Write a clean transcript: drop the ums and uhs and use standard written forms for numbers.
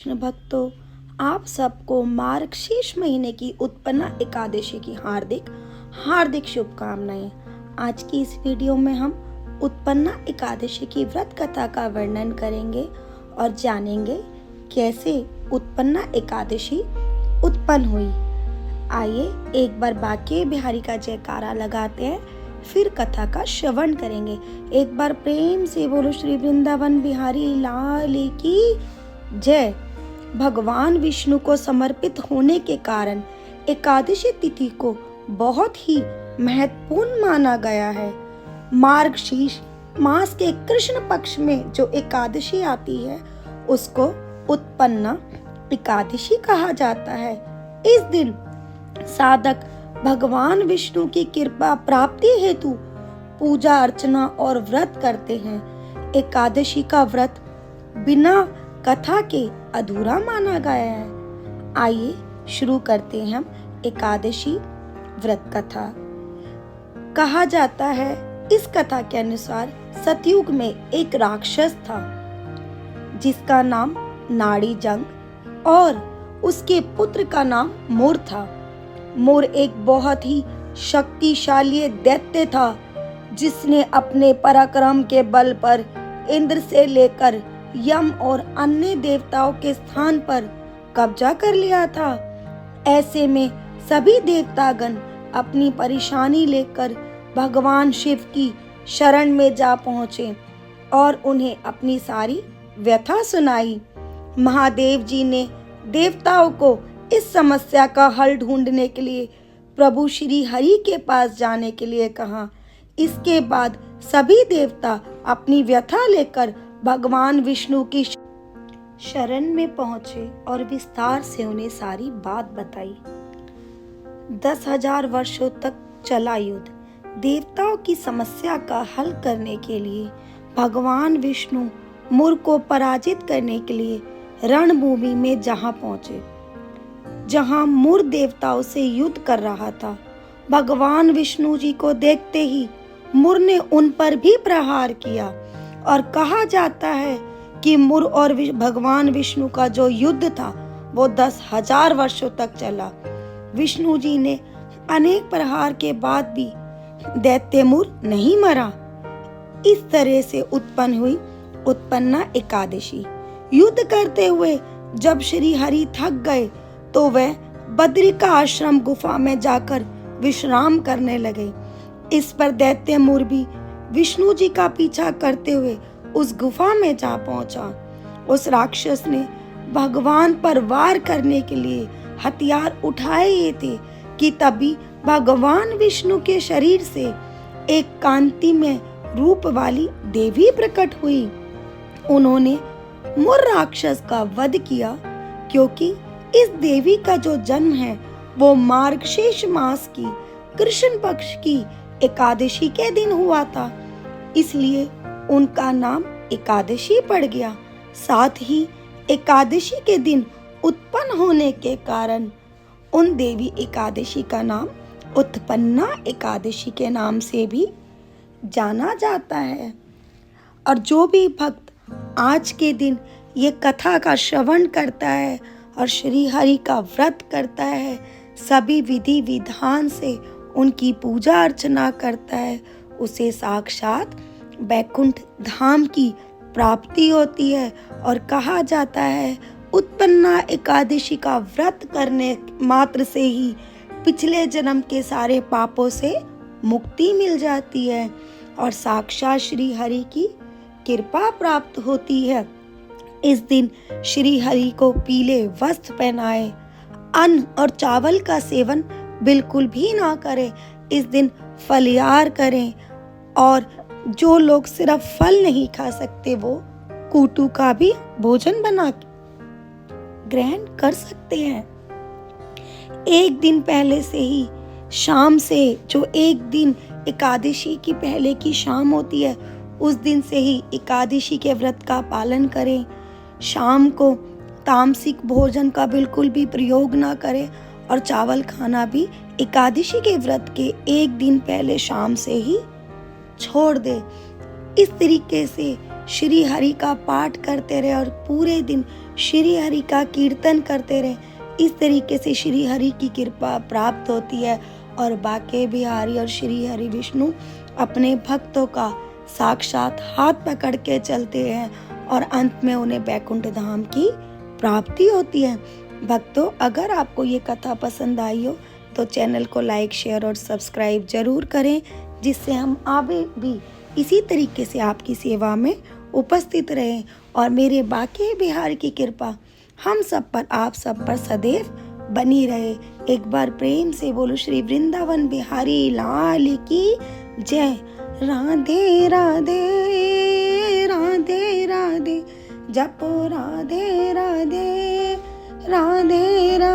कृष्ण भक्तों, आप सबको मार्गशीर्ष महीने की उत्पन्ना एकादशी की हार्दिक हार्दिक शुभकामनाएं। आज की इस वीडियो में हम उत्पन्ना एकादशी की व्रत कथा का वर्णन करेंगे और जानेंगे कैसे उत्पन्ना एकादशी उत्पन्न हुई। आइए एक बार बाके बिहारी का जयकारा लगाते हैं, फिर कथा का श्रवण करेंगे। एक बार प्रेम से बोलो श्री वृंदावन बिहारी लाल की जय। भगवान विष्णु को समर्पित होने के कारण एकादशी तिथि को बहुत ही महत्वपूर्ण माना गया है। मार्गशीर्ष मास के कृष्ण पक्ष में जो एकादशी आती है उसको उत्पन्ना एकादशी कहा जाता है। इस दिन साधक भगवान विष्णु की कृपा प्राप्ति हेतु पूजा अर्चना और व्रत करते हैं। एकादशी का व्रत बिना कथा के अधूरा माना गया है। आइए शुरू करते हैं हम एकादशी व्रत कथा। कहा जाता है इस कथा के अनुसार सतयुग में एक राक्षस था जिसका नाम नाड़ी जंग और उसके पुत्र का नाम मोर था। मोर एक बहुत ही शक्तिशाली दैत्य था जिसने अपने पराक्रम के बल पर इंद्र से लेकर यम और अन्य देवताओं के स्थान पर कब्जा कर लिया था। ऐसे में सभी देवतागण अपनी परेशानी लेकर भगवान शिव की शरण में जा पहुँचे और उन्हें अपनी सारी व्यथा सुनाई। महादेव जी ने देवताओं को इस समस्या का हल ढूंढने के लिए प्रभु श्री हरि के पास जाने के लिए कहा। इसके बाद सभी देवता अपनी व्यथा लेकर भगवान विष्णु की शरण में पहुंचे और विस्तार से उन्हें सारी बात बताई। 10,000 वर्षों तक चला युद्ध। देवताओं की समस्या का हल करने के लिए भगवान विष्णु मुर को पराजित करने के लिए रणभूमि में जहां पहुंचे, जहां मुर देवताओं से युद्ध कर रहा था। भगवान विष्णु जी को देखते ही मुर ने उन पर भी प्रहार किया और कहा जाता है कि मुर और भगवान विष्णु का जो युद्ध था वो 10,000 वर्षों तक चला। विष्णु जी ने अनेक प्रहार के बाद भी दैत्य मुर नहीं मरा। इस तरह से उत्पन्न हुई उत्पन्ना एकादशी। युद्ध करते हुए जब श्री हरि थक गए तो वह बद्रिका आश्रम गुफा में जाकर विश्राम करने लगे। इस पर दैत्य मुर भी विष्णु जी का पीछा करते हुए उस गुफा में जा पहुंचा। उस राक्षस ने भगवान पर वार करने के लिए हथियार उठाए हुए थे कि तभी भगवान विष्णु के शरीर से एक कांतिमय रूप वाली देवी प्रकट हुई। उन्होंने मुर राक्षस का वध किया क्योंकि इस देवी का जो जन्म है वो मार्गशीर्ष मास की कृष्ण पक्ष की एकादशी के दिन हुआ था, इसलिए उनका नाम एकादशी पड़ गया। साथ ही एकादशी के दिन उत्पन्न होने के कारण उन देवी एकादशी का नाम उत्पन्ना एकादशी के नाम से भी जाना जाता है। और जो भी भक्त आज के दिन ये कथा का श्रवण करता है और श्री हरि का व्रत करता है, सभी विधि विधान से उनकी पूजा अर्चना करता है, उसे साक्षात बैकुंठ धाम की प्राप्ति होती है। और कहा जाता है उत्पन्ना एकादशी का व्रत करने मात्र से ही पिछले जन्म के सारे पापों से मुक्ति मिल जाती है और साक्षात श्री हरि की कृपा प्राप्त होती है। इस दिन श्री हरि को पीले वस्त्र पहनाए, अन्न और चावल का सेवन बिल्कुल भी ना करें। इस दिन फलिहार करें और जो लोग सिर्फ फल नहीं खा सकते वो कूटू का भी भोजन बना ग्रहण कर सकते हैं। एक दिन पहले से ही शाम से, जो एक दिन एकादशी की पहले की शाम होती है उस दिन से ही एकादशी के व्रत का पालन करें। शाम को तामसिक भोजन का बिल्कुल भी प्रयोग ना करें और चावल खाना भी एकादशी के व्रत के एक दिन पहले शाम से ही छोड़ दे। इस तरीके से श्री हरि का पाठ करते रहे और पूरे दिन श्री हरि का कीर्तन करते रहें। इस तरीके से श्री हरि की कृपा प्राप्त होती है और बांके बिहारी और श्री हरि विष्णु अपने भक्तों का साक्षात हाथ पकड़ के चलते हैं और अंत में उन्हें बैकुंठ धाम की प्राप्ति होती है। भक्तों, अगर आपको ये कथा पसंद आई हो तो चैनल को लाइक, शेयर और सब्सक्राइब जरूर करें, जिससे हम आगे भी इसी तरीके से आपकी सेवा में उपस्थित रहें और मेरे बांके बिहारी की कृपा हम सब पर, आप सब पर सदैव बनी रहे। एक बार प्रेम से बोलो श्री वृंदावन बिहारी लाल की जय। राधे राधे राधे राधे, जपो राधे राधे राधे राधे।